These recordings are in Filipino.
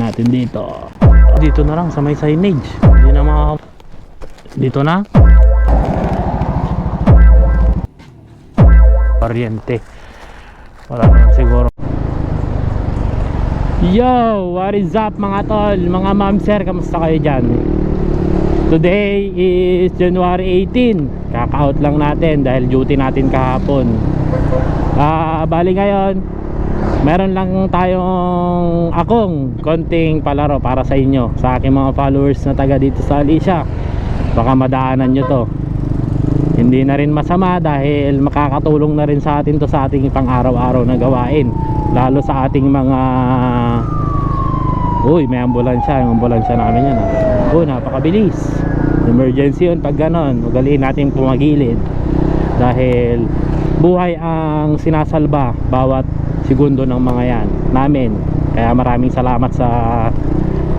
natin dito. Dito na lang sa may signage. Hindi na dito na. Oriente. Wala naman siguro. Yo, what is up mga tol, mga ma'am sir, kamusta kayo dyan? Today is January 18. Kaka-out lang natin dahil duty natin kahapon. Bali ngayon meron lang tayong akong konting palaro para sa inyo, sa aking mga followers na taga dito sa Alicia. Baka madaanan nyo to. Hindi na rin masama dahil makakatulong na rin sa atin to sa ating pang-araw-araw na gawain, lalo sa ating mga may ambulansya. Yung ambulansya namin yan napakabilis. Emergency yun pag ganon. Ugaliin natin pumagilid dahil buhay ang sinasalba bawat segundo ng mga yan namin. Kaya maraming salamat sa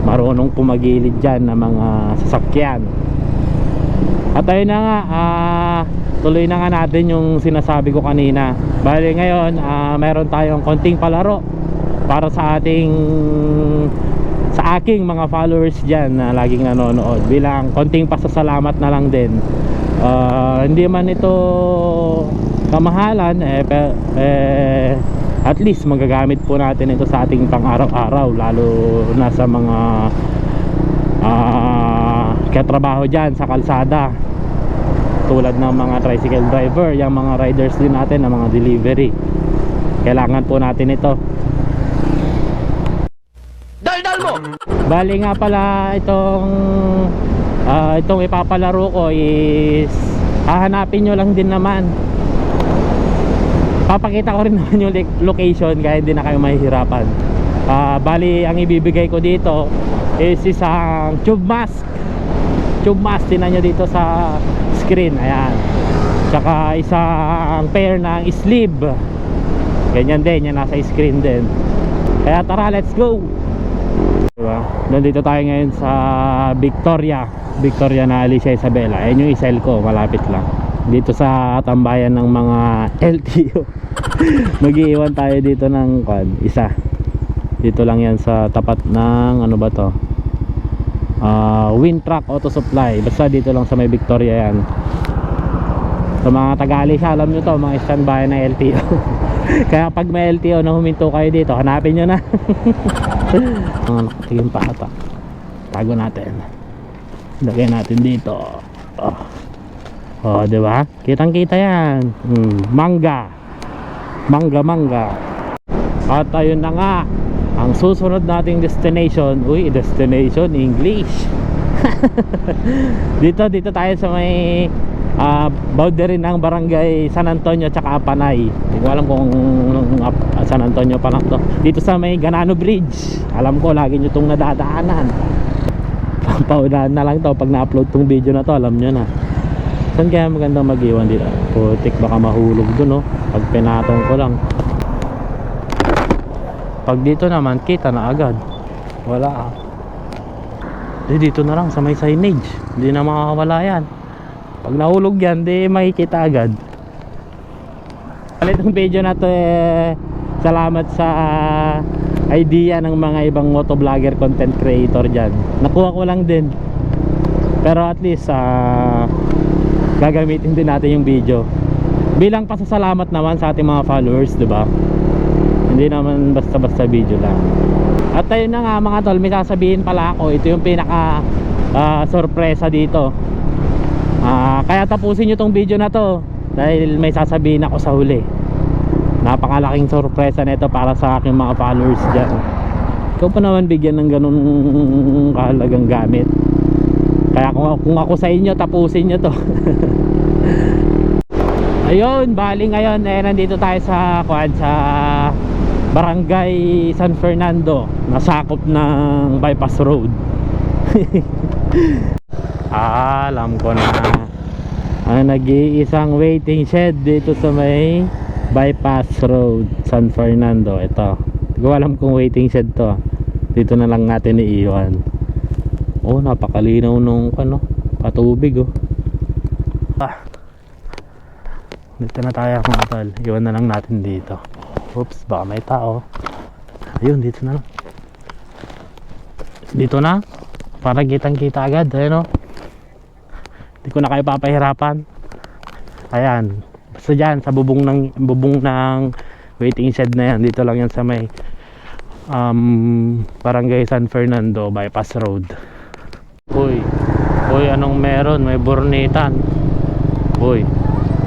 marunong pumagilid dyan na mga sasakyan. At ayun na nga, tuloy na nga natin yung sinasabi ko kanina. Bali ngayon, meron tayong konting palaro para sa aking mga followers dyan na laging nanonood. Bilang konting pasasalamat na lang din. Hindi man ito kamahalan, at least magagamit po natin ito sa ating pang-araw-araw, lalo na sa mga katrabaho dyan sa kalsada, tulad ng mga tricycle driver, yung mga riders din natin ng mga delivery. Kailangan po natin ito. Daldal mo! Bali nga pala itong ipapalaro ko is hahanapin nyo lang din naman. Papakita ko rin naman yung location kaya hindi na kayo mahihirapan. Bali ang ibibigay ko dito is isang tube mask. Tube mask, tinan nyo dito sa screen, ayan. Tsaka isang pair ng sleeve. Ganyan din, yan nasa screen din. Kaya tara, let's go. Diba? Nandito tayo ngayon sa Victoria na Alicia Isabela. Ayan yung isel ko, malapit lang. Dito sa tambayan ng mga LTO. Mag-iiwan tayo dito ng isa. Dito lang yan sa tapat ng ano ba to, Wind Truck Auto Supply. Basta dito lang sa may Victoria yan. Sa mga taga-Alicia, alam nyo to, mga standby na LTO. Kaya pag may LTO na huminto kayo dito, hanapin nyo na. Tingin pa ata. Tago natin. Lagay natin dito. Diba? Kitang kita yan. Mangga. At ayun na nga, ang susunod nating destination. Destination English. dito tayo sa may boundary ng barangay San Antonio tsaka Apanay. Hindi ko alam kung San Antonio pa lang to. Dito sa may Ganano Bridge. Alam ko lagi nyo itong nadadaanan. Paunahan na lang to pag na-upload tong video na to, alam nyo na. Saan kaya magandang mag-iwan dito? Putik, baka mahulog dun pag pinatong ko lang. Pag dito naman kita na agad. Wala dito na lang sa may signage. Hindi na makakawala yan. Pag nahulog yan, di makikita agad. Itong video na to salamat sa idea ng mga ibang motovlogger content creator dyan. Nakuha ko lang din. Pero at least gagamitin din natin yung video bilang pasasalamat naman sa ating mga followers, diba? Hindi naman basta-basta video lang. At ayun na nga mga tol, may sasabihin pala ako. Ito yung pinaka sorpresa dito. Kaya tapusin nyo tong video na to dahil may sasabihin ako sa huli. Napakalaking sorpresa nito para sa aking mga followers dyan. Ikaw pa naman bigyan ng ganun kahalagang gamit. Kaya kung ako sa inyo, tapusin nyo to. Ayun, bali ngayon nandito tayo sa Barangay San Fernando, nasakop ng bypass road. Alam ko na. Nag-iisang waiting shed dito sa may bypass road San Fernando. Ito, hindi ko alam kung waiting shed to. Dito na lang natin iiwan. Napakalinaw nung patubig. Dito na tayo mga tol. Iwan na lang natin dito. Oops, baka may tao. Ayun, dito na lang. Dito na. Para kitang kita agad. Ayan o. Hindi ko na kayo papahirapan. Ayan. Basta dyan sa bubong ng waiting shed na yan. Dito lang yan sa may Barangay San Fernando Bypass Road. Uy, anong meron? May burnitan. Uy,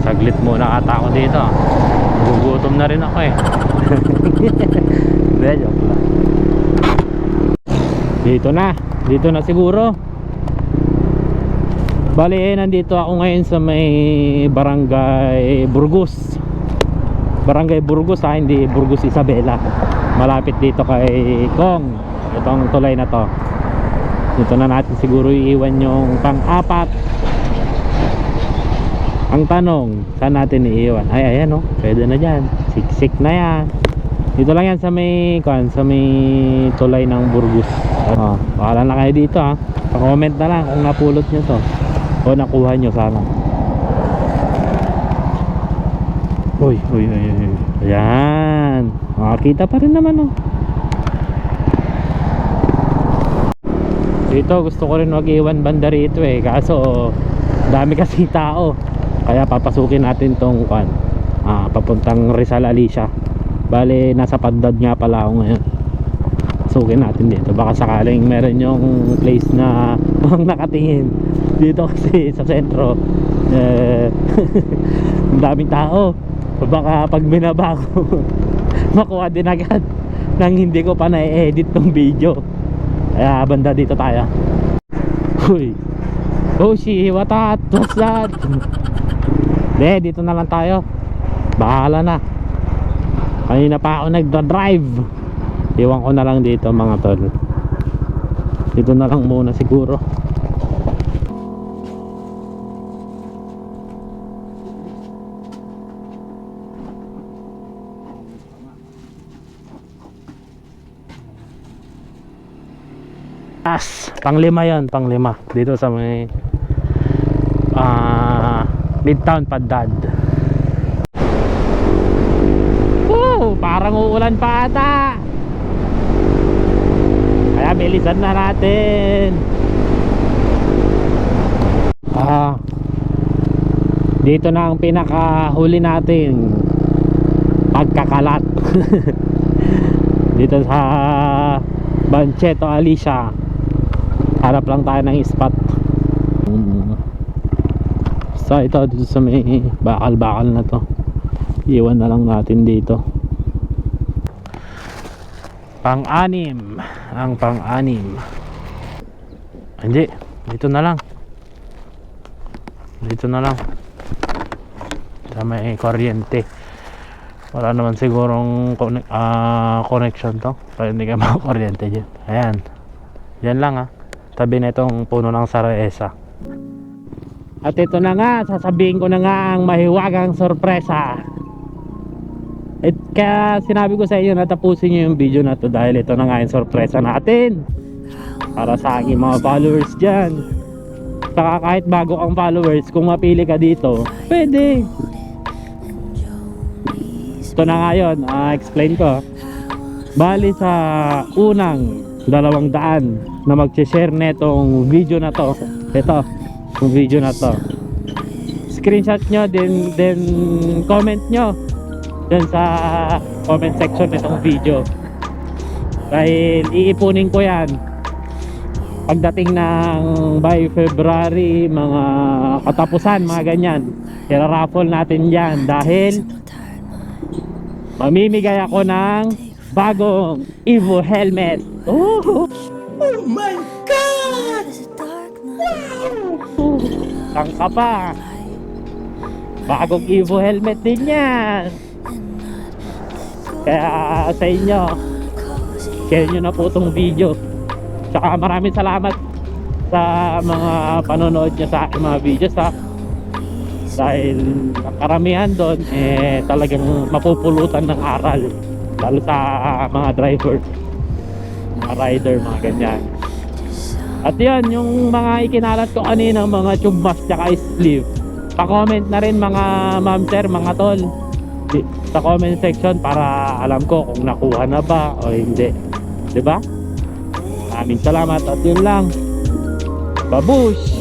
saglit muna ata ako dito. Gugutom na rin ako eh. Hindi, joke lang. Dito na siguro. Bali, nandito ako ngayon sa may Barangay Burgos. Barangay Burgos ha, hindi Burgos Isabela. Malapit dito kay Kong. Itong tulay na to. Dito na natin siguro iiwan yung pang-apat. Ang tanong, saan natin iiwan? Ay, ayan o, pwede na dyan. Siksik na yan. Dito lang yan sa may tulay ng Burgos. Bahala na kayo dito ha. Pa-comment na lang kung napulot nyo to o nakuha nyo sana. Uy. Ayan, makakita pa rin naman oh. Dito gusto ko rin mag-iwan banda rito eh, kaso dami kasi tao. Kaya papasukin natin tong papuntang Rizal Alicia. Bale, nasa Padad nga pala ako ngayon. Pasukin natin dito, baka sakaling meron yung place na nakatingin dito kasi sa sentro. Ang daming tao, baka pag binaba ko makuha din agad nang hindi ko pa na-edit tong video. Kaya banda dito tayo. Uy, oh shi, what's that? Dito na lang tayo. Bahala na. Kanina pa ako nagda-drive. Iwan ko na lang dito mga tol. Dito na lang muna siguro. Panglima yan, panglima. Dito sa may Midtown Padad. Parang uulan pa ata. Kaya bilisan na natin. Dito na ang pinakahuli natin pagkakalat. Dito sa Bancheto Alicia. Harap lang tayo ng spot. So ito dito sa may bakal-bakal na to. Iwan na lang natin dito. Pang-anim. Ang pang-anim. Hindi, dito na lang. Dito na lang. Sa may kuryente. Wala naman sigurong connection to. Kaya hindi ka makakuryente dyan. Ayan. Yan lang ha. Tabi na itong puno ng Saraesa. At ito na nga, sasabihin ko na nga ang mahiwagang sorpresa. At kaya sinabi ko sa inyo na tapusin nyo yung video na to dahil ito na nga yung sorpresa natin para sa aking mga followers dyan. Saka kahit bago kang followers, kung mapili ka dito, pwede. Ito na nga yun, explain ko. Bali sa unang 200 na mag-share netong video na to, ito yung video na to, screenshot nyo, then comment nyo dyan sa comment section nitong video, dahil iipunin ko yan pagdating ng by February, mga katapusan, mga ganyan. I-raffle natin yan dahil mamimigay ako ng bagong Evo helmet. Oh my God! Wow! Tangka pa. Bagong Evo helmet din yan. Kaya sa inyo, share nyo na po itong video. Tsaka maraming salamat sa mga panonood nyo sa aking mga videos ha. Dahil ang karamihan doon talagang mapupulutan ng aral, lalo sa mga driver, mga rider, mga ganyan. At yan, yung mga ikinalat ko kanina, mga tube mask tsaka sleeve, pa-comment na rin mga ma'am sir, mga tol, sa comment section para alam ko kung nakuha na ba o hindi, diba? Maraming salamat at yun lang. Babush!